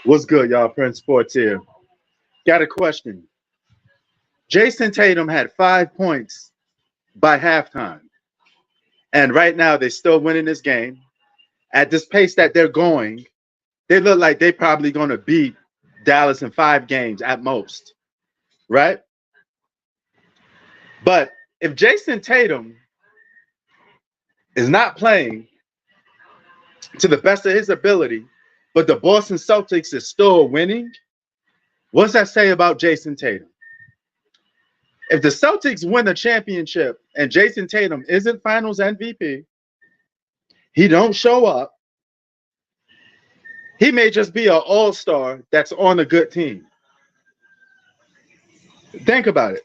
What's good, y'all? Prince Sports here. Got a question. Jason Tatum had 5 points by halftime, and right now they're still winning this game. At this pace that they're going, they look like they're probably going to beat Dallas in 5 games at most, right? But if Jason Tatum is not playing to the best of his ability, but the Boston Celtics is still winning, what's that say about Jason Tatum? If the Celtics win the championship and Jason Tatum isn't Finals MVP, he don't show up. He may just be an all-star that's on a good team. Think about it.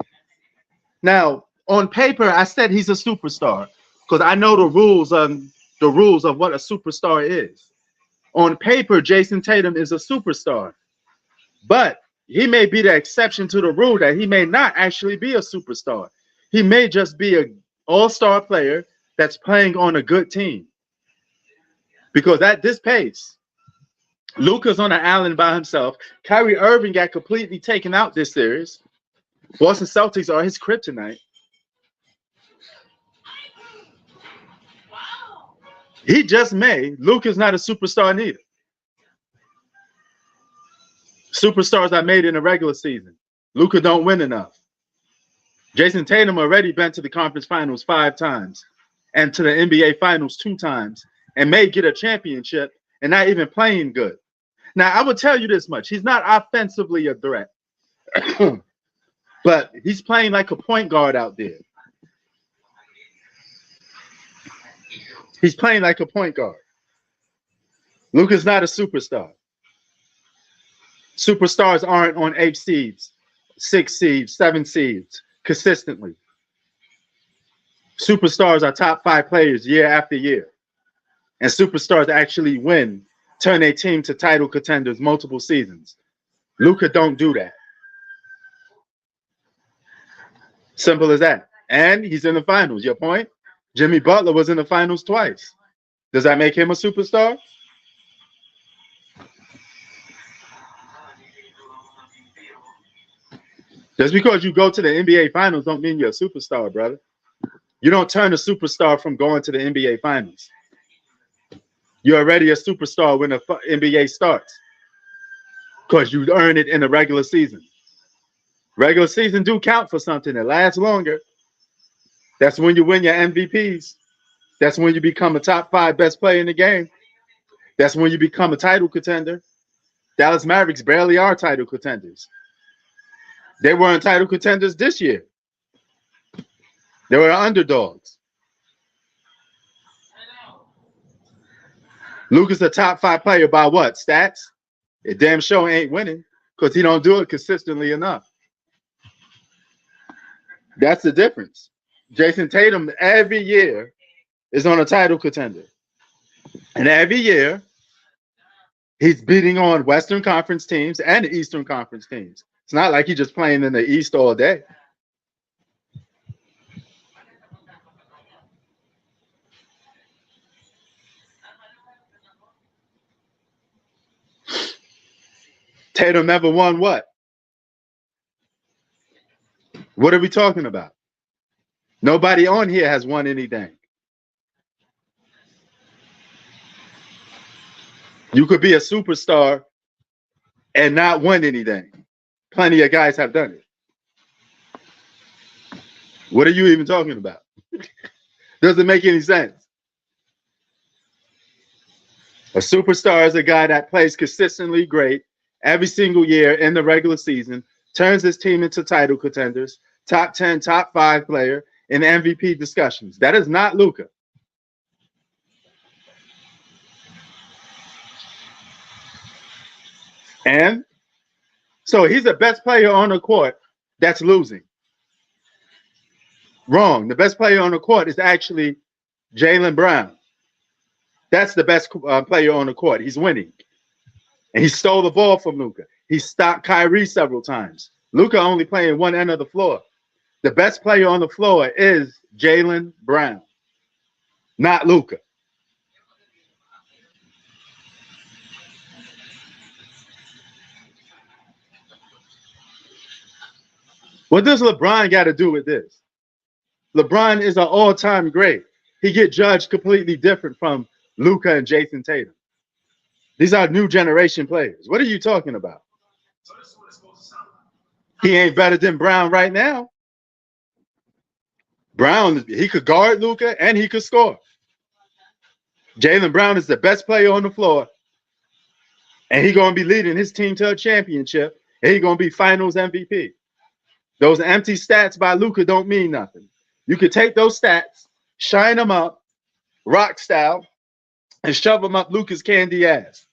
Now, on paper, I said he's a superstar because I know the rules of what a superstar is. On paper, Jason Tatum is a superstar, but he may be the exception to the rule that he may not actually be a superstar. He may just be an all-star player that's playing on a good team. Because at this pace, Luka's on an island by himself. Kyrie Irving got completely taken out this series. Boston Celtics are his kryptonite. He just may. Luka's not a superstar neither. Superstars are made in the regular season. Luka don't win enough. Jason Tatum already been to the conference finals 5 times and to the NBA finals 2 times and may get a championship and not even playing good. Now, I would tell you this much. He's not offensively a threat, but he's playing like a point guard out there. He's playing like a point guard. Luka's not a superstar. Superstars aren't on 8 seeds, 6 seeds, 7 seeds consistently. Superstars are top 5 players year after year. And superstars actually win, turn a team to title contenders multiple seasons. Luka don't do that. Simple as that. And he's in the finals. Your point? Jimmy Butler was in the finals twice. Does that make him a superstar? Just because you go to the NBA finals don't mean you're a superstar, brother. You don't turn a superstar from going to the NBA finals. You're already a superstar when the NBA starts because you earn it in the regular season. Regular season do count for something. It lasts longer. That's when you win your MVPs. That's when you become a top 5 best player in the game. That's when you become a title contender. Dallas Mavericks barely are title contenders. They weren't title contenders this year. They were underdogs. Luka's a top 5 player by what? Stats? It damn sure ain't winning because he don't do it consistently enough. That's the difference. Jason Tatum every year is on a title contender. And every year he's beating on Western Conference teams and the Eastern Conference teams. It's not like he's just playing in the East all day. Tatum never won what? What are we talking about? Nobody on here has won anything. You could be a superstar and not win anything. Plenty of guys have done it. What are you even talking about? Doesn't make any sense. A superstar is a guy that plays consistently great every single year in the regular season, turns his team into title contenders, top 10, top 5 player in MVP discussions. That is not Luka. And so he's the best player on the court that's losing. Wrong. The best player on the court is actually Jaylen Brown. That's the best player on the court. He's winning. And he stole the ball from Luka. He stopped Kyrie several times. Luka only playing one end of the floor. The best player on the floor is Jaylen Brown, not Luka. What does LeBron got to do with this? LeBron is an all-time great. He get judged completely different from Luka and Jason Tatum. These are new generation players. What are you talking about? He ain't better than Brown right now. Brown, he could guard Luka and he could score. Jaylen Brown is the best player on the floor, and he's going to be leading his team to a championship, and he's going to be finals MVP. Those empty stats by Luka don't mean nothing. You could take those stats, shine them up, rock style, and shove them up Luka's candy ass.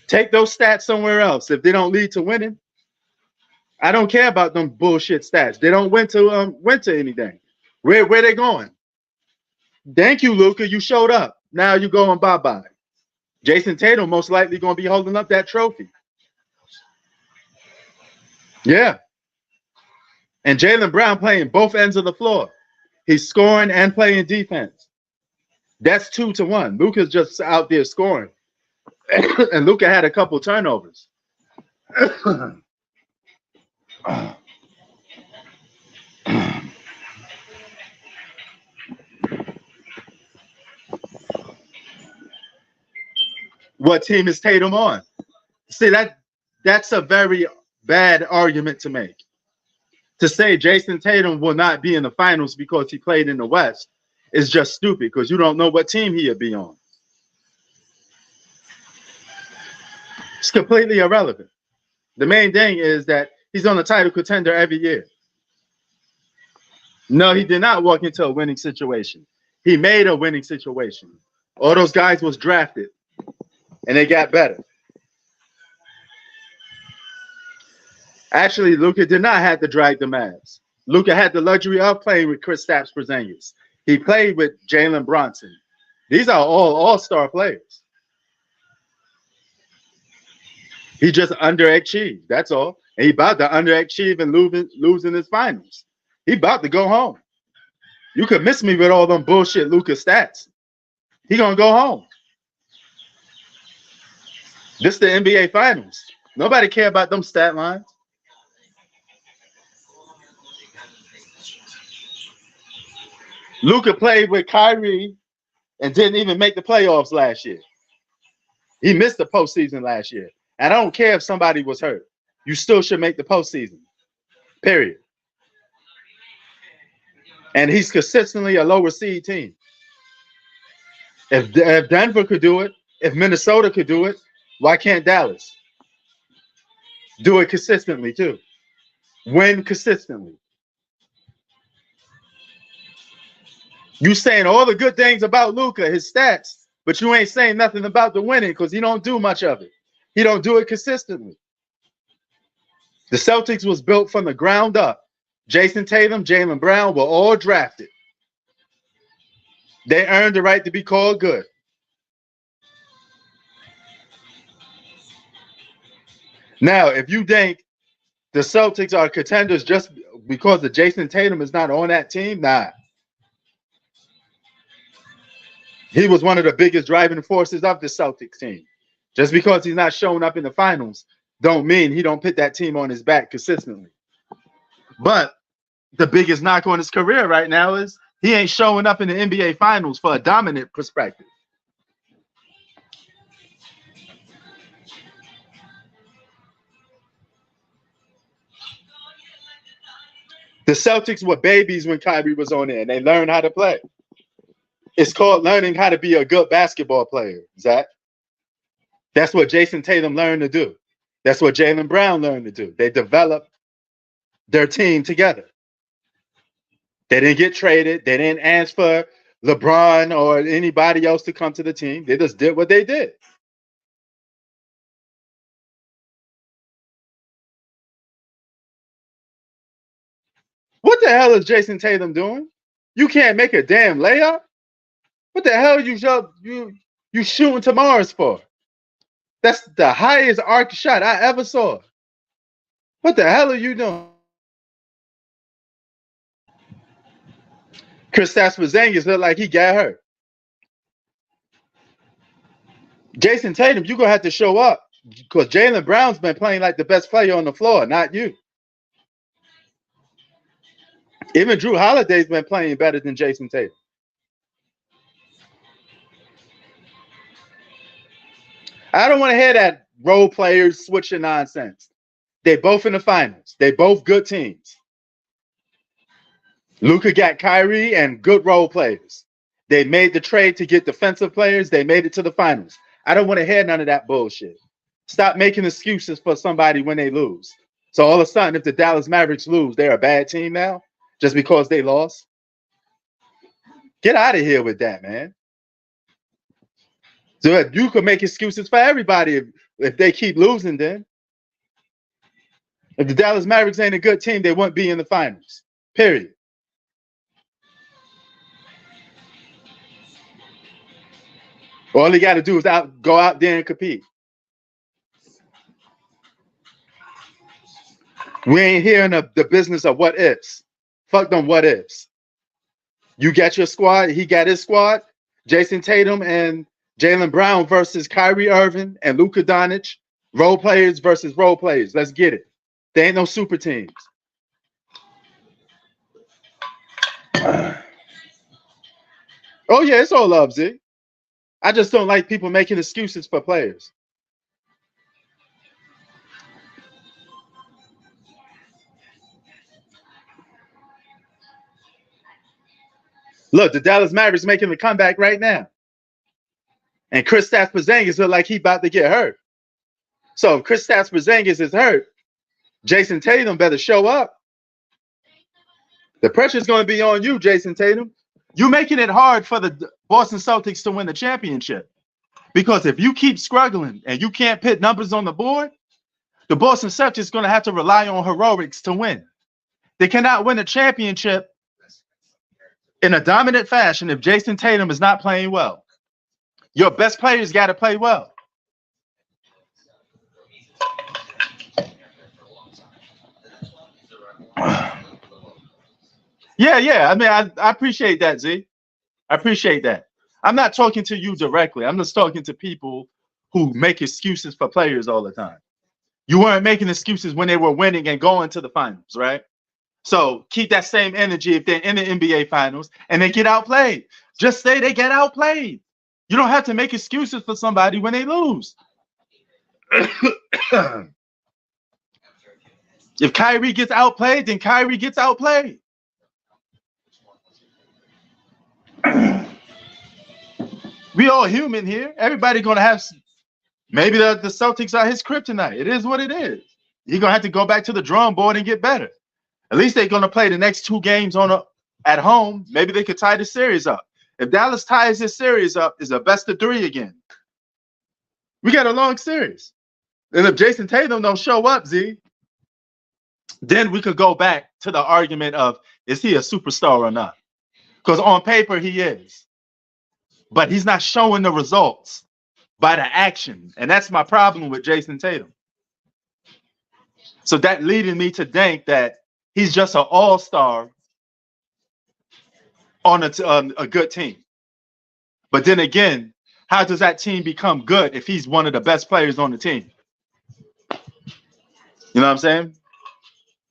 Take those stats somewhere else. If they don't lead to winning, I don't care about them bullshit stats. They don't win to anything. Where they going? Thank you, Luka. You showed up. Now you going bye-bye. Jason Tatum most likely going to be holding up that trophy. Yeah. And Jaylen Brown playing both ends of the floor. He's scoring and playing defense. That's 2-1. Luka's just out there scoring. And Luka had a couple turnovers. What team is Tatum on? See, that's a very bad argument to make. To say Jason Tatum will not be in the finals because he played in the West is just stupid because you don't know what team he'll be on. It's completely irrelevant. The main thing is that he's on a title contender every year. No, he did not walk into a winning situation. He made a winning situation. All those guys was drafted, and they got better. Actually, Luka did not have to drag the Mavs. Luka had the luxury of playing with Kristaps Porzingis. He played with Jalen Brunson. These are all all-star players. He just underachieved. That's all. And he about to underachieve and losing his finals. He about to go home. You could miss me with all them bullshit Luka stats. He gonna go home. This the NBA Finals. Nobody care about them stat lines. Luka played with Kyrie and didn't even make the playoffs last year. He missed the postseason last year. And I don't care if somebody was hurt. You still should make the postseason. Period. And he's consistently a lower seed team. If Denver could do it, if Minnesota could do it, why can't Dallas do it consistently too? Win consistently. You saying all the good things about Luka, his stats, but you ain't saying nothing about the winning because he don't do much of it. He don't do it consistently. The Celtics was built from the ground up. Jason Tatum, Jaylen Brown were all drafted. They earned the right to be called good. Now, if you think the Celtics are contenders just because the Jason Tatum is not on that team, nah. He was one of the biggest driving forces of the Celtics team. Just because he's not showing up in the finals don't mean he don't put that team on his back consistently. But the biggest knock on his career right now is he ain't showing up in the NBA Finals for a dominant perspective. The Celtics were babies when Kyrie was on there, and they learned how to play. It's called learning how to be a good basketball player, Zach. That's what Jason Tatum learned to do. That's what Jaylen Brown learned to do. They developed their team together. They didn't get traded. They didn't ask for LeBron or anybody else to come to the team. They just did what they did. What the hell is Jason Tatum doing? You can't make a damn layup? What the hell you shooting to Mars for? That's the highest arc shot I ever saw. What the hell are you doing? Kristaps Porzingis looked like he got hurt. Jason Tatum, you're going to have to show up because Jaylen Brown's been playing like the best player on the floor, not you. Even Drew Holiday's been playing better than Jason Tatum. I don't want to hear that role players switching nonsense. They both in the finals. They both good teams. Luka got Kyrie and good role players. They made the trade to get defensive players. They made it to the finals. I don't want to hear none of that bullshit. Stop making excuses for somebody when they lose. So all of a sudden, if the Dallas Mavericks lose, they're a bad team now just because they lost. Get out of here with that, man. So you could make excuses for everybody if they keep losing then. If the Dallas Mavericks ain't a good team, they wouldn't be in the finals. Period. All you got to do is go out there and compete. We ain't here in the business of what ifs. Fuck them what ifs. You got your squad. He got his squad. Jason Tatum and Jaylen Brown versus Kyrie Irving and Luka Doncic. Role players versus role players. Let's get it. There ain't no super teams. Oh, yeah, it's all love, Z. I just don't like people making excuses for players. Look, the Dallas Mavericks making the comeback right now. And Kristaps Porzingis look like he about to get hurt. So if Kristaps Porzingis is hurt, Jason Tatum better show up. The pressure's going to be on you, Jason Tatum. You're making it hard for the Boston Celtics to win the championship. Because if you keep struggling and you can't put numbers on the board, the Boston Celtics are going to have to rely on heroics to win. They cannot win a championship in a dominant fashion if Jason Tatum is not playing well. Your best players got to play well. Yeah. I mean, I appreciate that, Z. I appreciate that. I'm not talking to you directly. I'm just talking to people who make excuses for players all the time. You weren't making excuses when they were winning and going to the finals, right? So keep that same energy if they're in the NBA finals and they get outplayed. Just say they get outplayed. You don't have to make excuses for somebody when they lose. If Kyrie gets outplayed, then Kyrie gets outplayed. We all human here. Everybody gonna have. Maybe the Celtics are his kryptonite. It is what it is. He's gonna have to go back to the drawing board and get better. At least they're gonna play the next 2 games at home. Maybe they could tie the series up. If Dallas ties this series up, it's a best of 3 again. We got a long series. And if Jason Tatum don't show up, Z, then we could go back to the argument of, is he a superstar or not? Because on paper, he is. But he's not showing the results by the action. And that's my problem with Jason Tatum. So that leading me to think that he's just an all-star on a good team. But then again, how does that team become good if he's one of the best players on the team? You know what I'm saying?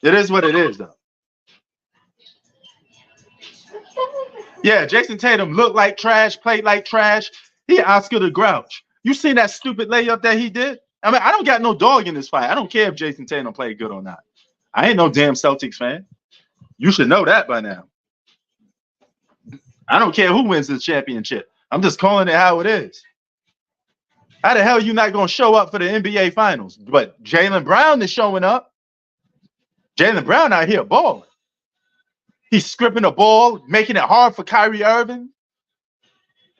It is what it is, though. Yeah, Jason Tatum looked like trash, played like trash. He Oscar the Grouch. You seen that stupid layup that he did? I mean, I don't got no dog in this fight. I don't care if Jason Tatum played good or not. I ain't no damn Celtics fan. You should know that by now. I don't care who wins the championship. I'm just calling it how it is. How the hell are you not going to show up for the NBA Finals? But Jaylen Brown is showing up. Jaylen Brown out here balling. He's scripting the ball, making it hard for Kyrie Irving.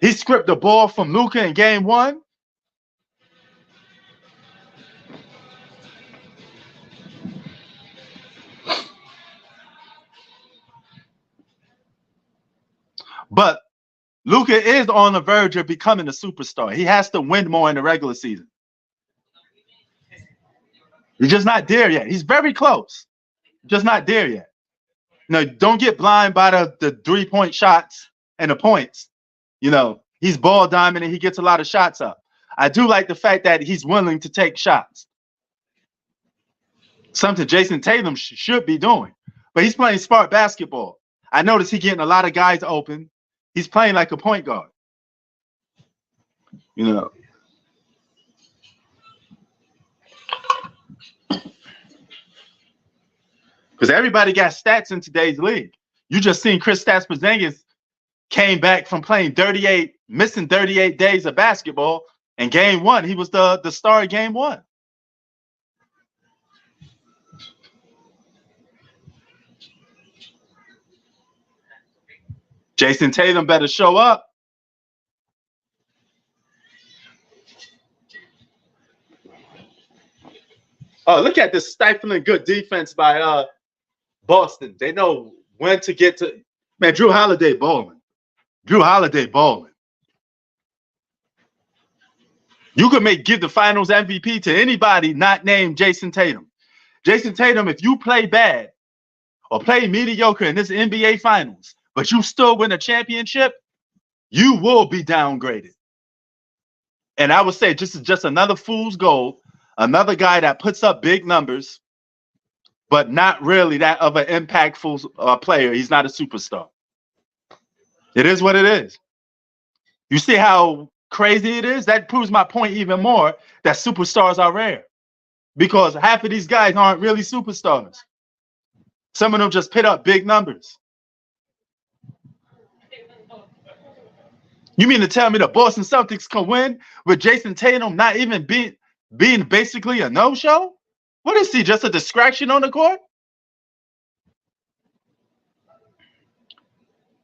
He scripted the ball from Luka in game 1. But Luka is on the verge of becoming a superstar. He has to win more in the regular season. He's just not there yet. He's very close. Just not there yet. No, don't get blind by the 3-point shots and the points. You know, he's ball dominant. He gets a lot of shots up. I do like the fact that he's willing to take shots. Something Jason Tatum should be doing. but he's playing smart basketball. I noticed he's getting a lot of guys open. He's playing like a point guard. You know. Because everybody got stats in today's league. You just seen Kristaps Porzingis came back from playing missing 38 days of basketball. And game one, he was the star of game one. Jason Tatum better show up. Oh, look at this stifling good defense by Boston. They know when to get to. Man, Drew Holiday balling. Drew Holiday balling. You could give the finals MVP to anybody not named Jason Tatum. Jason Tatum, if you play bad or play mediocre in this NBA finals, but you still win a championship, you will be downgraded. And I would say this is just another fool's gold, another guy that puts up big numbers, but not really that of an impactful player. He's not a superstar. It is what it is. You see how crazy it is? That proves my point even more that superstars are rare, because half of these guys aren't really superstars. Some of them just put up big numbers. You mean to tell me the Boston Celtics can win with Jason Tatum not even being basically a no-show? What is he, just a distraction on the court?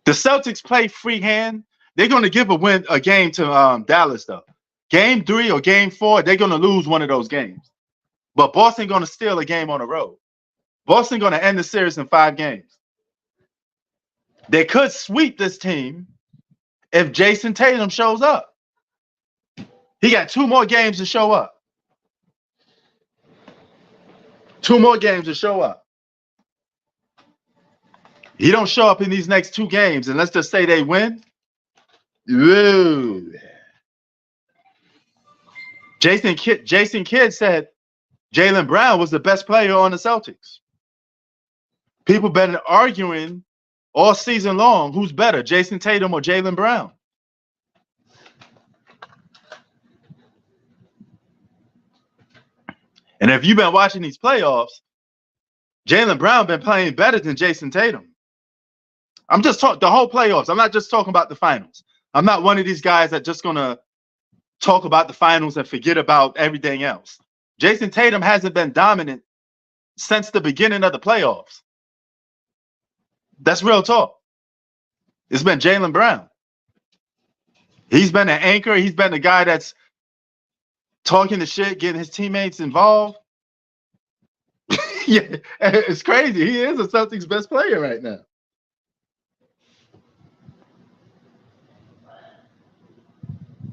The Celtics play free hand. They're going to give a game to Dallas, though. Game 3 or game 4, they're going to lose one of those games. But Boston going to steal a game on the road. Boston going to end the series in 5 games. They could sweep this team if Jason Tatum shows up. He got 2 more games to show up. 2 more games to show up. He don't show up in these next 2 games, and let's just say they win. Ooh. Jason Kidd said Jaylen Brown was the best player on the Celtics. People been arguing all season long who's better, Jason Tatum or Jaylen Brown. And if you've been watching these playoffs, Jaylen Brown been playing better than Jason Tatum. I'm just talking the whole playoffs. I'm not just talking about the finals. I'm not one of these guys that just gonna talk about the finals and forget about everything else. Jason Tatum hasn't been dominant since the beginning of the playoffs. That's real talk. It's been Jaylen Brown. He's been an anchor. He's been the guy that's talking the shit, getting his teammates involved. Yeah, it's crazy. He is a Celtics best player right now.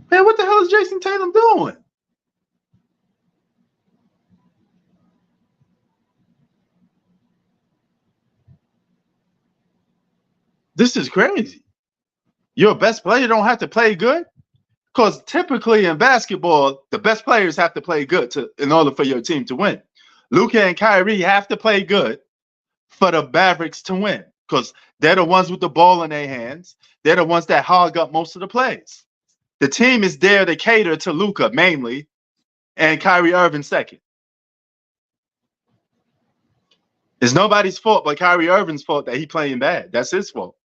Man, what the hell is Jason Tatum doing? This is crazy. Your best player don't have to play good? Because typically in basketball, the best players have to play good in order for your team to win. Luka and Kyrie have to play good for the Mavericks to win, because they're the ones with the ball in their hands. They're the ones that hog up most of the plays. The team is there to cater to Luka mainly, and Kyrie Irving second. It's nobody's fault but Kyrie Irving's fault that he playing bad. That's his fault.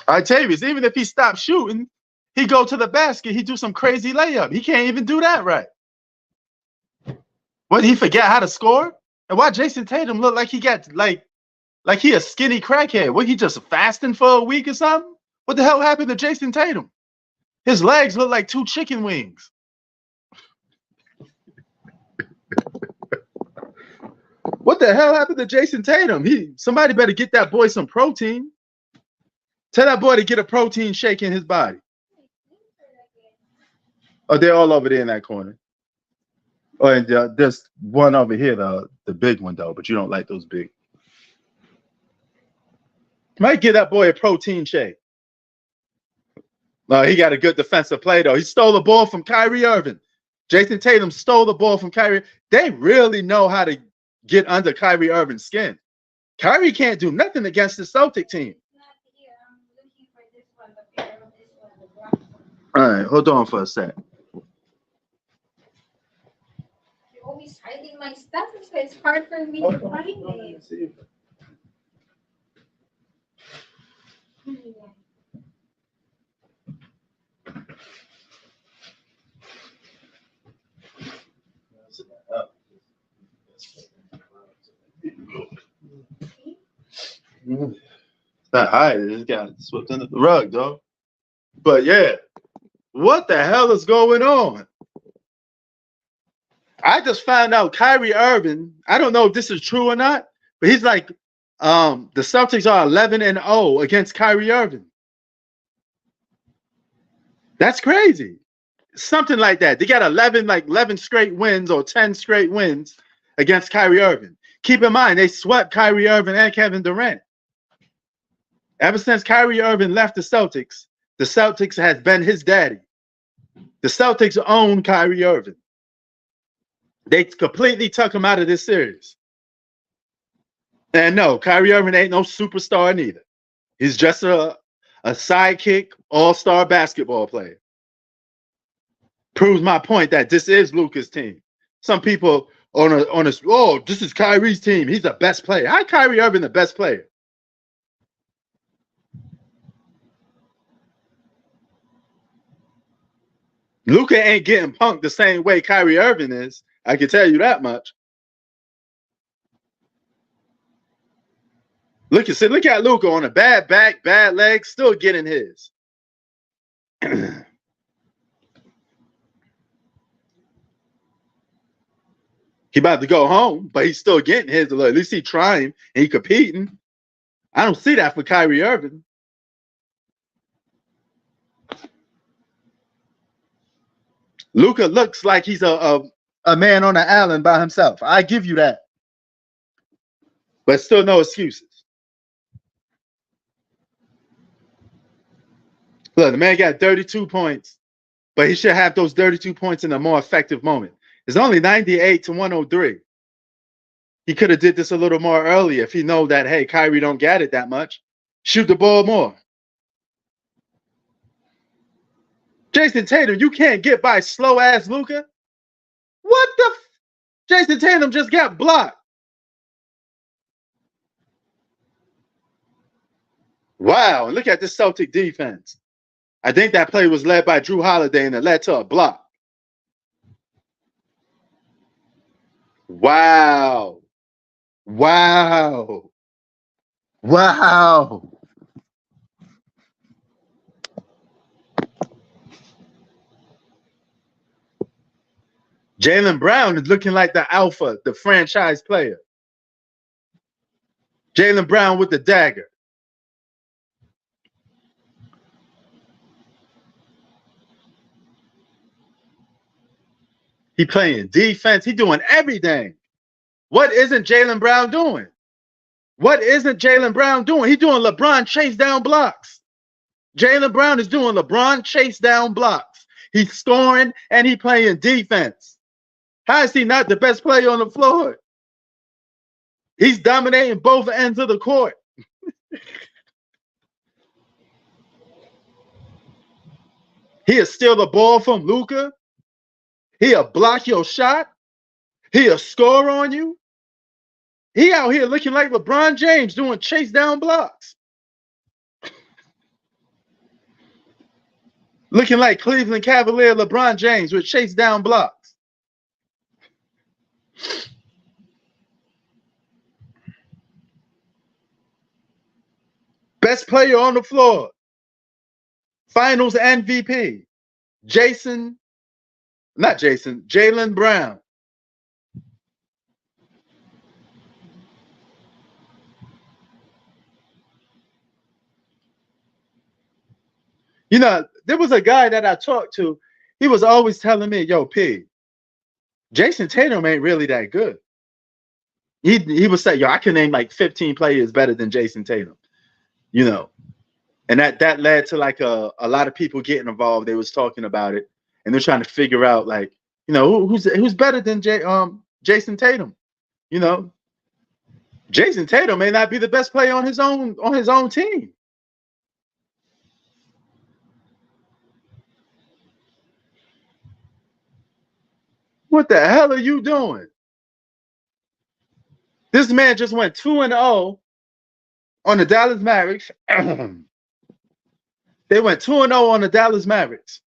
I tell you, even if he stopped shooting, he go to the basket, he do some crazy layup. He can't even do that right. What, he forget how to score? And why Jason Tatum look like he got like he a skinny crackhead? What, he just fasting for a week or something? What the hell happened to Jason Tatum? His legs look like 2 chicken wings. What the hell happened to Jason Tatum? Somebody better get that boy some protein. Tell that boy to get a protein shake in his body. Oh, they're all over there in that corner. Oh, and there's one over here, the big one, though, but you don't like those big. Might give that boy a protein shake. He got a good defensive play, though. He stole the ball from Kyrie Irving. Jason Tatum stole the ball from Kyrie. They really know how to get under Kyrie Irving's skin. Kyrie can't do nothing against the Celtic team. All right, hold on for a sec. You're always hiding my stuff, so it's hard for me to find it. It's not hiding. It got swept under the rug, though. But yeah, what the hell is going on? I just found out Kyrie Irving, I don't know if this is true or not, but he's like, the Celtics are 11-0 against Kyrie Irving. That's crazy. Something like that. They got 11 straight wins or 10 straight wins against Kyrie Irving. Keep in mind, they swept Kyrie Irving and Kevin Durant. Ever since Kyrie Irving left the Celtics has been his daddy. The Celtics own Kyrie Irving. They completely took him out of this series. And no, Kyrie Irving ain't no superstar neither. He's just a sidekick, all-star basketball player. Proves my point that this is Luka's team. Some people this is Kyrie's team. He's the best player. How Kyrie Irving the best player? Luka ain't getting punked the same way Kyrie Irving is. I can tell you that much. Look at Luka on a bad back, bad leg, still getting his. He about to go home, but he's still getting his. At least he trying and he competing. I don't see that for Kyrie Irving. Luka looks like he's a man on an island by himself. I give you that. But still no excuses. Look, the man got 32 points, but he should have those 32 points in a more effective moment. It's only 98-103. He could have did this a little more earlier if he know that, hey, Kyrie don't get it that much. Shoot the ball more. Jason Tatum, you can't get by slow-ass Luka. What the Jason Tatum just got blocked. Wow, look at this Celtic defense. I think that play was led by Drew Holiday and it led to a block. Wow. Wow. Wow. Jaylen Brown is looking like the alpha, the franchise player. Jaylen Brown with the dagger. He playing defense. He doing everything. What isn't Jaylen Brown doing? What isn't Jaylen Brown doing? He doing LeBron chase down blocks. Jaylen Brown is doing LeBron chase down blocks. He's scoring and he playing defense. How is he not the best player on the floor? He's dominating both ends of the court. He'll steal the ball from Luka. He'll block your shot. He'll score on you. He out here looking like LeBron James doing chase down blocks. Looking like Cleveland Cavalier LeBron James with chase down blocks. Best player on the floor. Finals MVP. Jaylen Brown. You know, there was a guy that I talked to. He was always telling me, yo, P, Jason Tatum ain't really that good. He would say, yo, I can name like 15 players better than Jason Tatum. You know, and that led to like a lot of people getting involved. They was talking about it and they're trying to figure out like You know, who's better than Jason Tatum? You know, Jason Tatum may not be the best player on his own team. What the hell are you doing? This man just went 2-0 on the Dallas Mavericks. They went 2-0 on the Dallas Mavericks.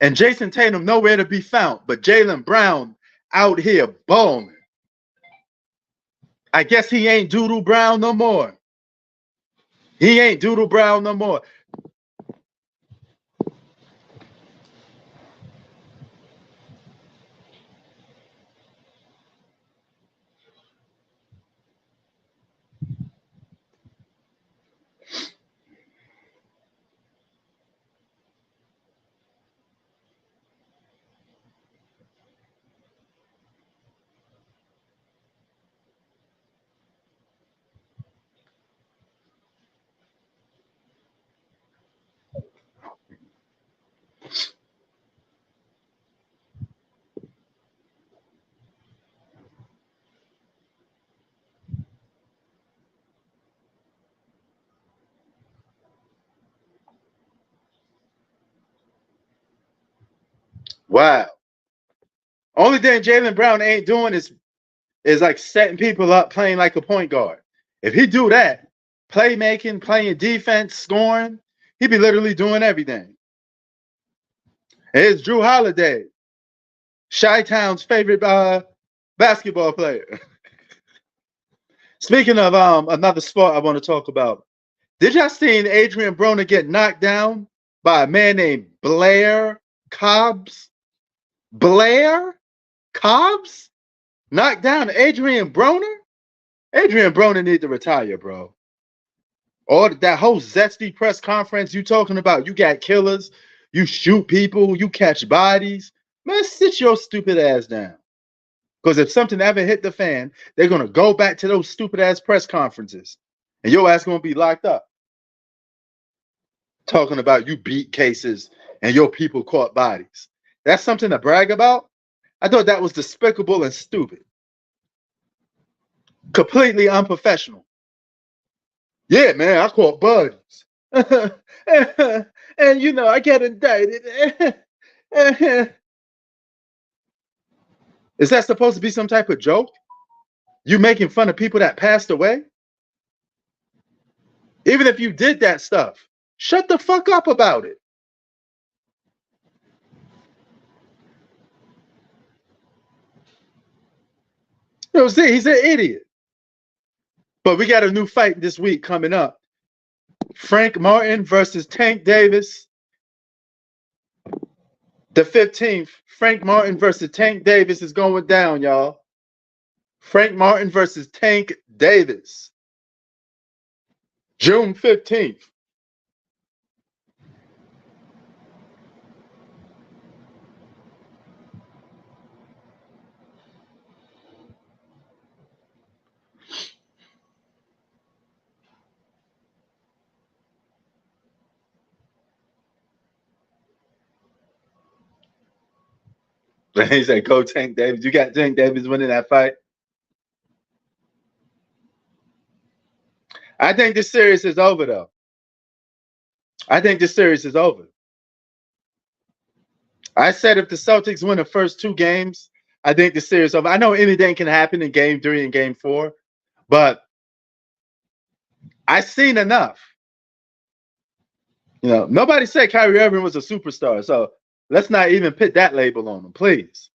And Jason Tatum nowhere to be found, but Jaylen Brown out here balling. I guess he ain't Doodle Brown no more. He ain't Doodle Brown no more. Wow. Only thing Jaylen Brown ain't doing is like setting people up, playing like a point guard. If he do that, playmaking, playing defense, scoring, he'd be literally doing everything. It's Drew Holiday, Chi-Town's favorite basketball player. Speaking of another sport I want to talk about, did y'all see Adrian Broner get knocked down by a man named Blair Cobbs? Blair Cobbs? Knocked down Adrian Broner? Adrian Broner need to retire, bro. Or that whole zesty press conference you talking about, you got killers, you shoot people, you catch bodies. Man, sit your stupid ass down. Because if something ever hit the fan, they're going to go back to those stupid ass press conferences. And your ass going to be locked up. Talking about you beat cases and your people caught bodies. That's something to brag about? I thought that was despicable and stupid. Completely unprofessional. Yeah, man, I caught bodies. And you know, I get indicted. Is that supposed to be some type of joke? You making fun of people that passed away? Even if you did that stuff, shut the fuck up about it. You know, see, he's an idiot. But we got a new fight this week coming up. Frank Martin versus Tank Davis. The 15th, Frank Martin versus Tank Davis is going down, y'all. Frank Martin versus Tank Davis. June 15th. He said, go Tank Davis. You got Tank Davis winning that fight? I think this series is over, though. I think this series is over. I said if the Celtics win the first 2 games, I think the series is over. I know anything can happen in Game 3 and Game 4, but I've seen enough. You know, nobody said Kyrie Irving was a superstar, so let's not even put that label on him, please.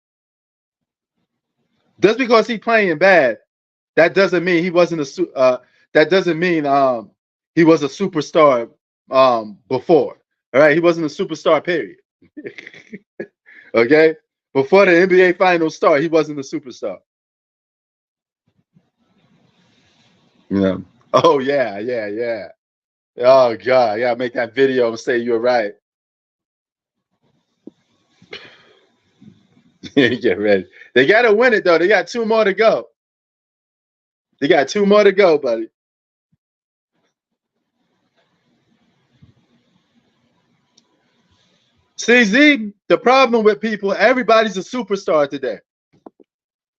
Just because he's playing bad, that doesn't mean he wasn't that doesn't mean he was a superstar before. All right, he wasn't a superstar, period. Okay? Before the NBA Finals start, he wasn't a superstar. You know. Oh yeah. Oh God, yeah, make that video and say you're right. Get ready. They gotta win it though. They got 2 more to go. They got 2 more to go, buddy. CZ, the problem with people, everybody's a superstar today.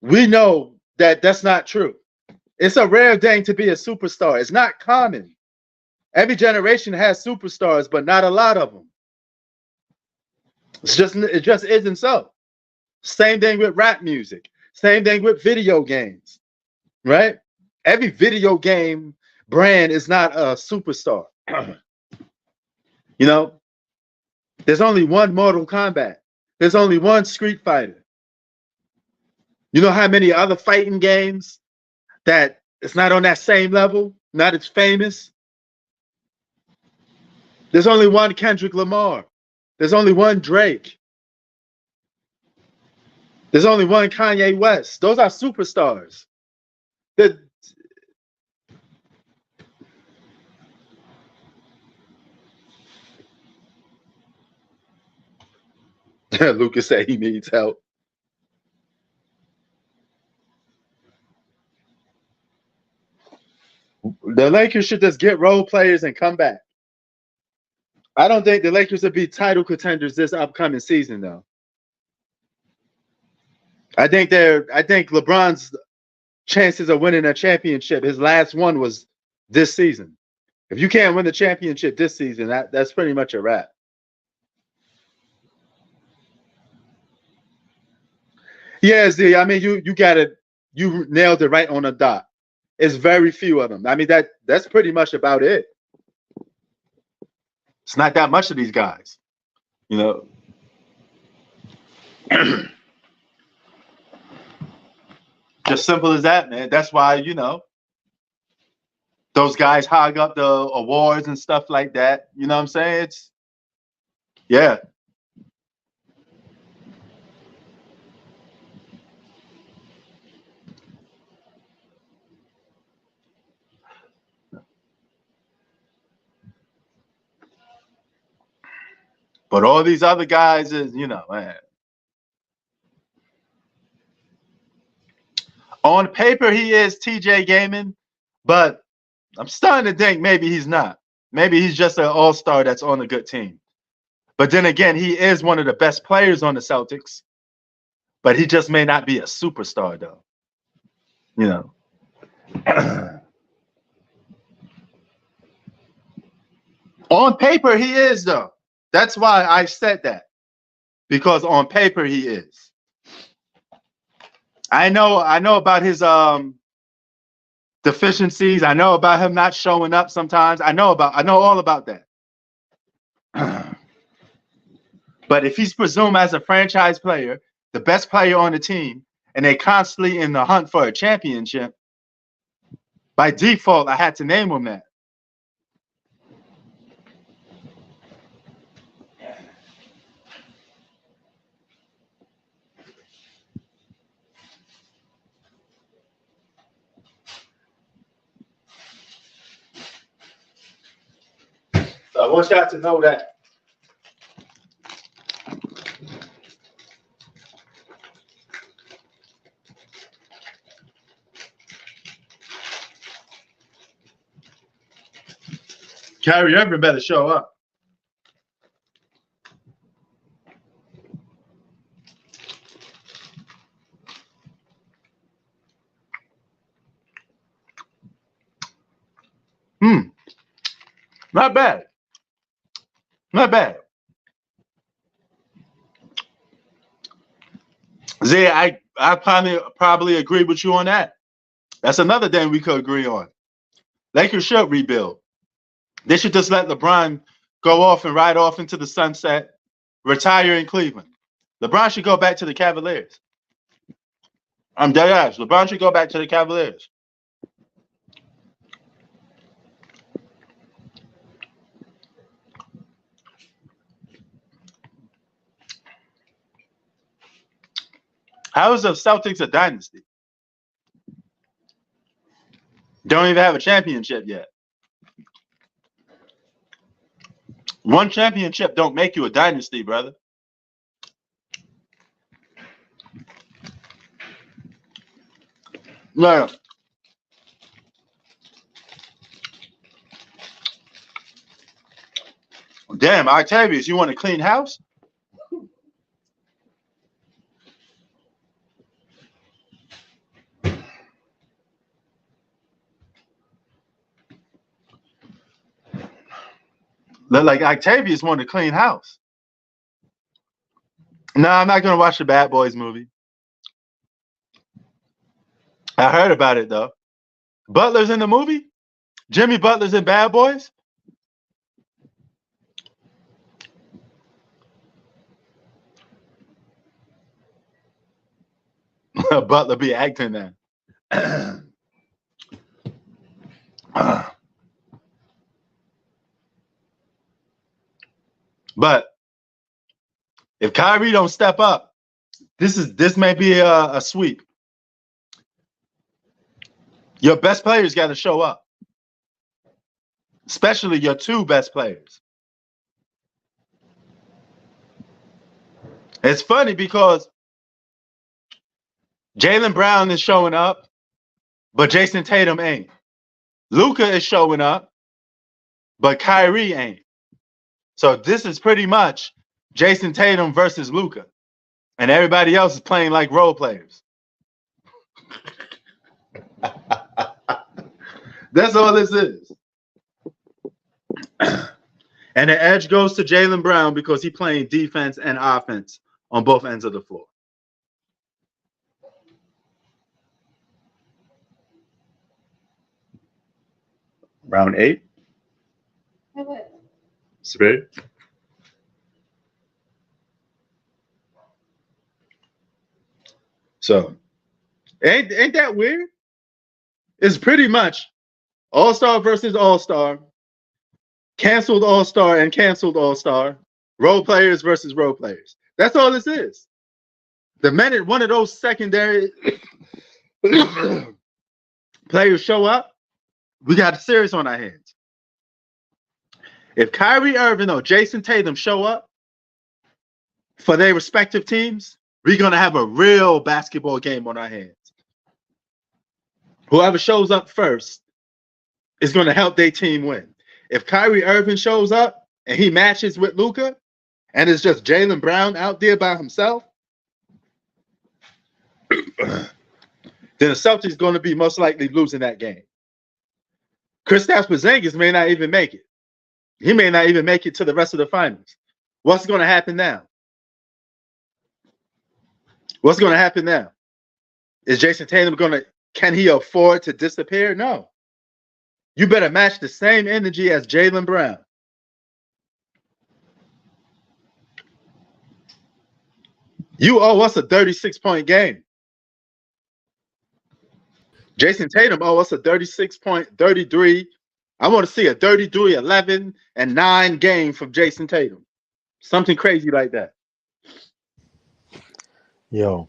We know that that's not true. It's a rare thing to be a superstar. It's not common. Every generation has superstars, but not a lot of them. It just isn't so. Same thing with rap music. Same thing with video games, right? Every video game brand is not a superstar. You know, there's only one Mortal Kombat. There's only one Street Fighter. You know how many other fighting games that it's not on that same level, not as famous? There's only one Kendrick Lamar. There's only one Drake. There's only one Kanye West. Those are superstars. Lucas said he needs help. The Lakers should just get role players and come back. I don't think the Lakers will be title contenders this upcoming season, though. I think LeBron's chances of winning a championship, his last one was this season. If you can't win the championship this season, that's pretty much a wrap. Yeah, Z, I mean, you nailed it right on the dot. It's very few of them. I mean, that's pretty much about it. It's not that much of these guys, you know. Just simple as that, man. That's why, you know, those guys hog up the awards and stuff like that. You know what I'm saying? Yeah. But all these other guys is, you know, man. On paper, he is TJ Gaming, but I'm starting to think maybe he's not. Maybe he's just an all-star that's on a good team. But then again, he is one of the best players on the Celtics, but he just may not be a superstar, though. You know. On paper, he is, though. That's why I said that. Because on paper, he is. I know about his deficiencies. I know about him not showing up sometimes. I know all about that. But if he's presumed as a franchise player, the best player on the team, and they're constantly in the hunt for a championship, by default, I had to name him that. So I want y'all to know that. Kyrie Irving better show up. Not bad. Not bad. Zay, I probably agree with you on that. That's another thing we could agree on. Lakers should rebuild. They should just let LeBron go off and ride off into the sunset, retire in Cleveland. LeBron should go back to the Cavaliers. I'm dead ass. LeBron should go back to the Cavaliers. How is the Celtics a dynasty? Don't even have a championship yet. One championship don't make you a dynasty, brother. No. Damn, Octavius, you want a clean house? Look like Octavius wanted to clean house. No, I'm not gonna watch the Bad Boys movie. I heard about it though. Butler's in the movie. Jimmy Butler's in Bad Boys. Butler be acting then. But if Kyrie don't step up, this may be a sweep. Your best players got to show up, especially your two best players. It's funny because Jaylen Brown is showing up, but Jason Tatum ain't. Luka is showing up, but Kyrie ain't. So this is pretty much Jason Tatum versus Luka, and everybody else is playing like role players. That's all this is. And the edge goes to Jaylen Brown because he's playing defense and offense on both ends of the floor. Round 8. Spade. So, ain't that weird? It's pretty much All-Star versus All-Star, canceled All-Star and canceled All-Star, role players versus role players. That's all this is. The minute one of those secondary players show up, we got a series on our hands. If Kyrie Irving or Jason Tatum show up for their respective teams, we're going to have a real basketball game on our hands. Whoever shows up first is going to help their team win. If Kyrie Irving shows up and he matches with Luka and it's just Jaylen Brown out there by himself, then the Celtics going to be most likely losing that game. Kristaps Porzingis may not even make it. He may not even make it to the rest of the finals. What's going to happen now? What's going to happen now? Is Jason Tatum can he afford to disappear? No. You better match the same energy as Jaylen Brown. You owe us a 36-point game. Jason Tatum owe us a 33. I want to see a 33, 11, and 9 game from Jason Tatum. Something crazy like that. Yo.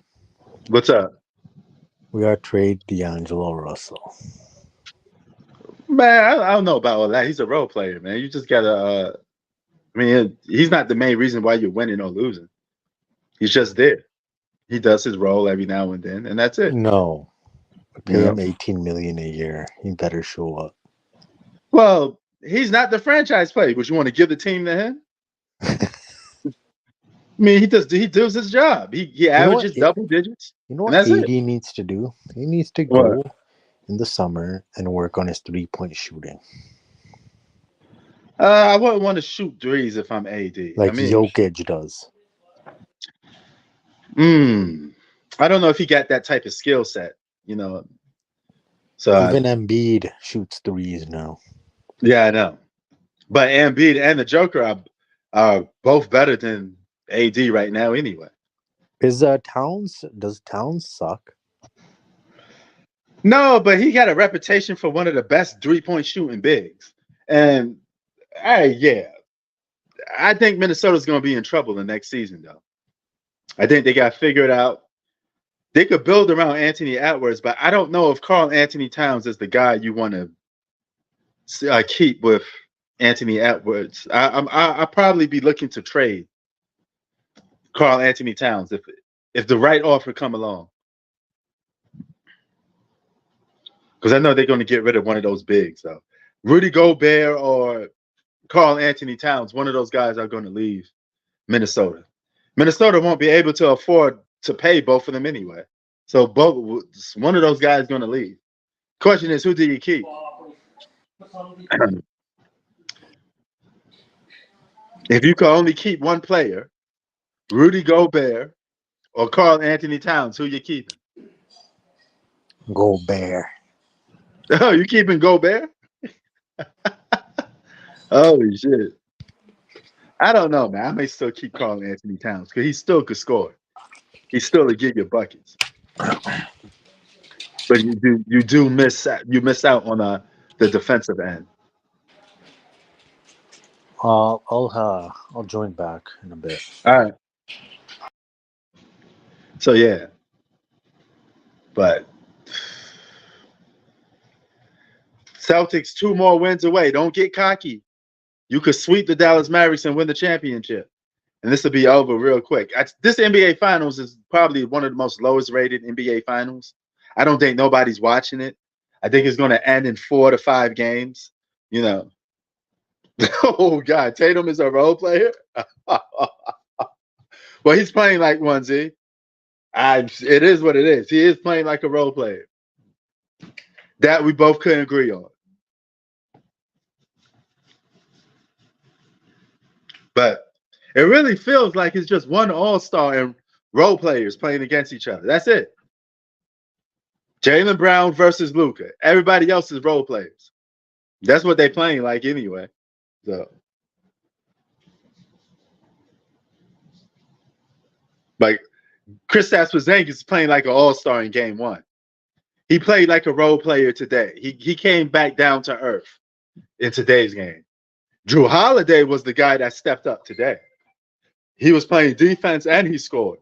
What's up? We got to trade D'Angelo Russell. Man, I don't know about all that. He's a role player, man. You just got to, he's not the main reason why you're winning or losing. He's just there. He does his role every now and then, and that's it. No. Pay him $18 million a year. He better show up. Well, he's not the franchise player. Would you want to give the team to him? He does his job. He averages double digits. You know what AD needs to do? He needs to go in the summer and work on his 3-point shooting. I wouldn't want to shoot threes if I'm AD. Like Jokic does. I don't know if he got that type of skill set, So even Embiid shoots threes now. Yeah, I know. But Embiid and the Joker are both better than AD right now anyway. Does Towns suck? No, but he got a reputation for one of the best 3-point shooting bigs. And I think Minnesota's going to be in trouble the next season, though. I think they got figured out. They could build around Anthony Edwards, but I don't know if Karl Anthony Towns is the guy you want to keep with Anthony Edwards. I'll probably be looking to trade Karl Anthony Towns if the right offer come along. Because I know they're going to get rid of one of those bigs. So Rudy Gobert or Karl Anthony Towns, one of those guys are going to leave Minnesota. Minnesota won't be able to afford to pay both of them anyway. So one of those guys is going to leave. Question is, who do you keep? If you could only keep one player, Rudy Gobert or Karl Anthony Towns, who you keeping? Go Bear. Oh, you keeping Gobert? Holy shit. I don't know, man. I may still keep Karl Anthony Towns because he still could score. He's still a give you buckets. But you miss out on the defensive end. I'll join back in a bit. All right. So yeah. But Celtics 2 more wins away. Don't get cocky. You could sweep the Dallas Mavericks and win the championship. And this will be over real quick. This NBA Finals is probably one of the most lowest rated NBA Finals. I don't think nobody's watching it. I think it's going to end in 4 to 5 games. You know. Oh, God. Tatum is a role player? Well, he's playing like one, Z. It is what it is. He is playing like a role player. That we both couldn't agree on. But it really feels like it's just one all-star and role players playing against each other. That's it. Jaylen Brown versus Luka. Everybody else is role players. That's what they're playing like anyway. So, like, Kristaps Porzingis is playing like an all-star in game 1. He played like a role player today. He came back down to earth in today's game. Drew Holiday was the guy that stepped up today. He was playing defense and he scored.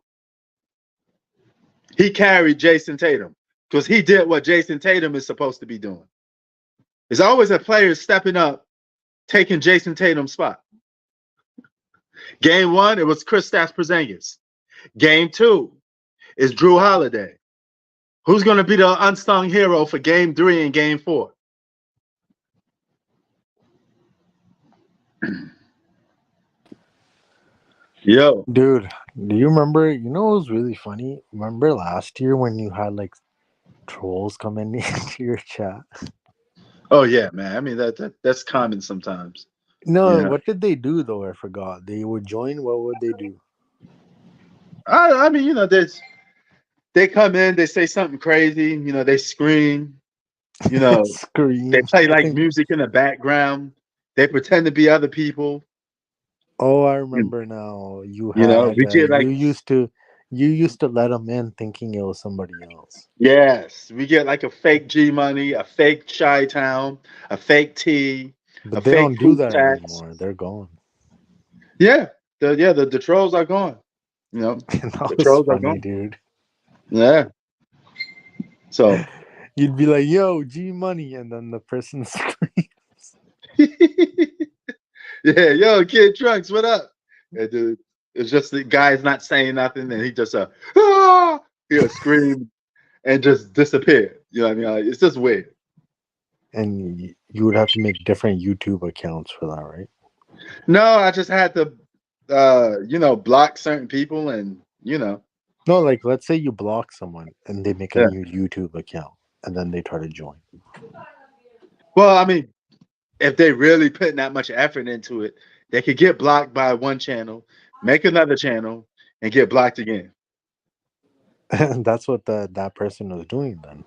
He carried Jason Tatum because he did what Jason Tatum is supposed to be doing. There's always a player stepping up, taking Jason Tatum's spot. Game 1, it was Kristaps Porzingis. Game 2 is Drew Holiday. Who's going to be the unsung hero for game 3 and game 4? Yo. Dude, do you remember? You know, it was really funny. Remember last year when you had like trolls come in into your chat? Oh yeah, man. I mean that's common sometimes. No, Yeah. what did they do though? I forgot. They would join. What would they do? I mean, they come in, they say something crazy, they scream, Scream. they play like music in the background. They pretend to be other people. Oh, I remember now. We get like you used to let them in thinking it was somebody else. Yes, we get like a fake G Money, a fake Chi-Town, a fake T, But a they fake don't do that tax. anymore. They're gone. Yeah, the trolls are gone. That the was trolls are funny, gone. dude. Yeah. So you'd be like, "Yo, G Money," and then the person screams. Yeah, yo, Kid Trunks, what up? And dude, it's just the guy's not saying nothing, and he just he'll scream and just disappear. You know what I mean? Like, it's just weird. And you would have to make different YouTube accounts for that, right? No, I just had to, block certain people, and No, like let's say you block someone and they make a new YouTube account, and then they try to join. Well, I mean, if they really putting that much effort into it, they could get blocked by one channel, make another channel, and get blocked again. And that's what that person was doing then.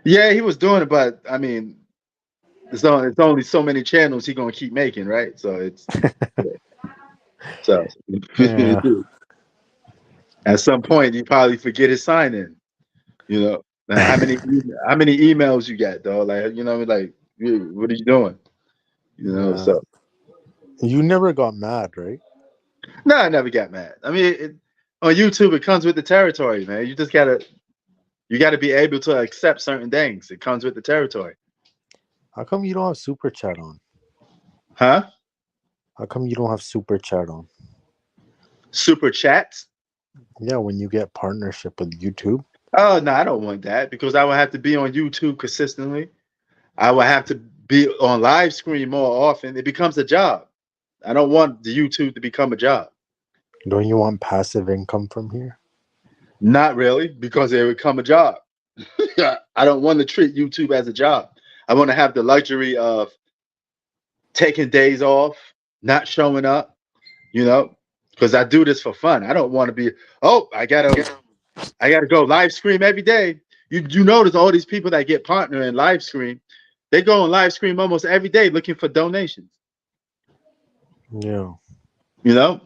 Yeah, he was doing it, but I mean, it's only so many channels he's gonna keep making, right? So it's so Yeah. At some point you probably forget his sign in. How many emails you got, though? Like, like, what are you doing? So you never got mad, right? no, I never got mad. I mean, on YouTube, it comes with the territory, man. You gotta be able to accept certain things. It comes with the territory. How come you don't have Super Chat on? Huh? How come you don't have Super Chat on? Super Chats? Yeah, when you get partnership with YouTube. Oh no, I don't want that because I would have to be on YouTube consistently. I would have to be on live screen more often. It becomes a job. I don't want the YouTube to become a job. Don't you want passive income from here? Not really, because it would become a job. I don't want to treat YouTube as a job. I want to have the luxury of taking days off, not showing up, you know, because I do this for fun. I don't want to be, oh, I gotta go live stream every day. You notice all these people that get partner in live stream, they go on live stream almost every day looking for donations. Yeah. You know,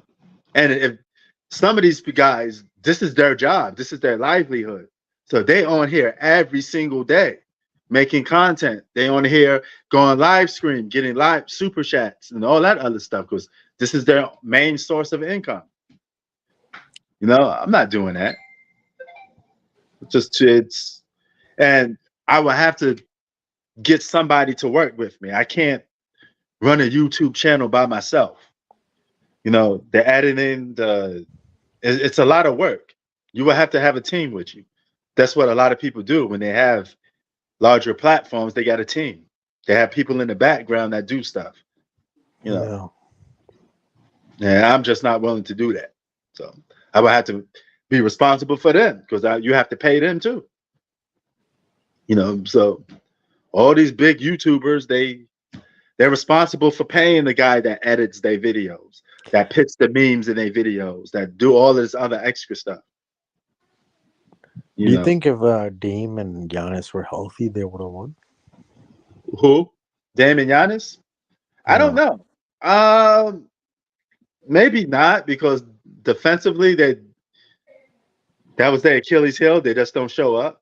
and if some of these guys, this is their job, this is their livelihood, so they on here every single day making content. They on here going live stream, getting live super chats and all that other stuff because this is their main source of income. You know, I'm not doing that. It's and I would have to get somebody to work with me. I can't run a YouTube channel by myself. You know, the editing, it's a lot of work. You will have to have a team with you. That's what a lot of people do when they have larger platforms. They got a team. They have people in the background that do stuff. You know, and I'm just not willing to do that. So I would have to be responsible for them because you have to pay them too. You know, so all these big YouTubers, they're responsible for paying the guy that edits their videos, that puts the memes in their videos, that do all this other extra stuff. Do you think if Dame and Giannis were healthy, they would have won? Who? Dame and Giannis? Yeah. I don't know. Maybe not because defensively that was their Achilles heel. They just don't show up.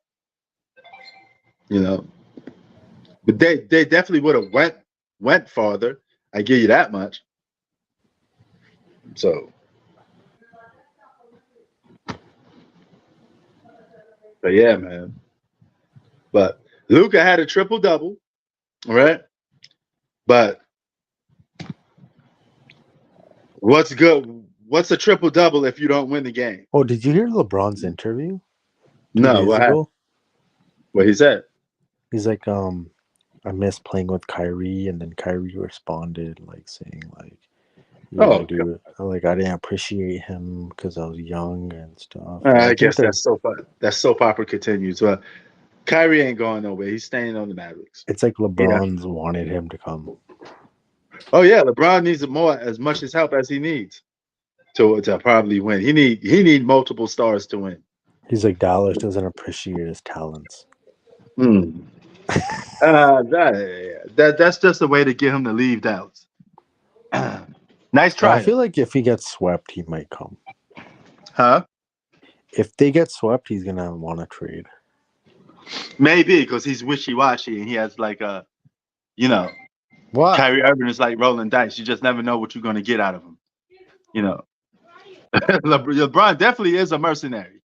You know, but they definitely would have went farther. I give you that much. So, but yeah, man. But Luka had a triple double, right? But what's good? What's a triple double if you don't win the game? Oh, did you hear LeBron's interview? No, what he said? He's like, I miss playing with Kyrie, and then Kyrie responded like saying like, yeah, dude, like I didn't appreciate him because I was young and stuff. I guess that soap opera continues. Well, Kyrie ain't going nowhere. He's staying on the Mavericks. It's like LeBron's wanted him to come. Oh yeah, LeBron needs as much as help as he needs to probably win. He need multiple stars to win. He's like Dallas doesn't appreciate his talents. That's just a way to get him to leave Dallas. Nice try. I feel like if he gets swept, he might come. Huh? If they get swept, he's gonna want to trade. Maybe because he's wishy-washy and he has like a, you know, what? Kyrie Irving is like rolling dice. You just never know what you're going to get out of him. You know, LeBron definitely is a mercenary.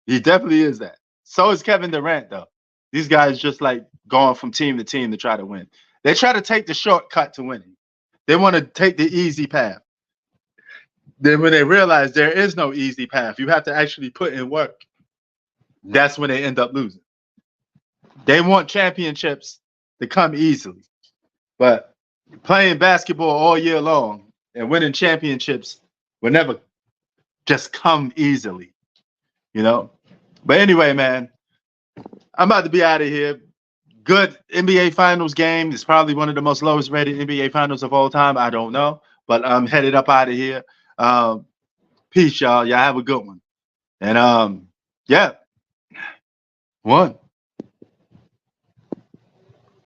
He definitely is that. So is Kevin Durant, though. These guys just like going from team to team to try to win. They try to take the shortcut to winning. They want to take the easy path. Then when they realize there is no easy path, you have to actually put in work. That's when they end up losing. They want championships to come easily. But playing basketball all year long and winning championships will never just come easily, you know? But anyway, man, I'm about to be out of here. Good NBA Finals game. It's probably one of the most lowest rated NBA Finals of all time. I don't know. But I'm headed up out of here. Peace, y'all. Y'all have a good one. And, yeah. One.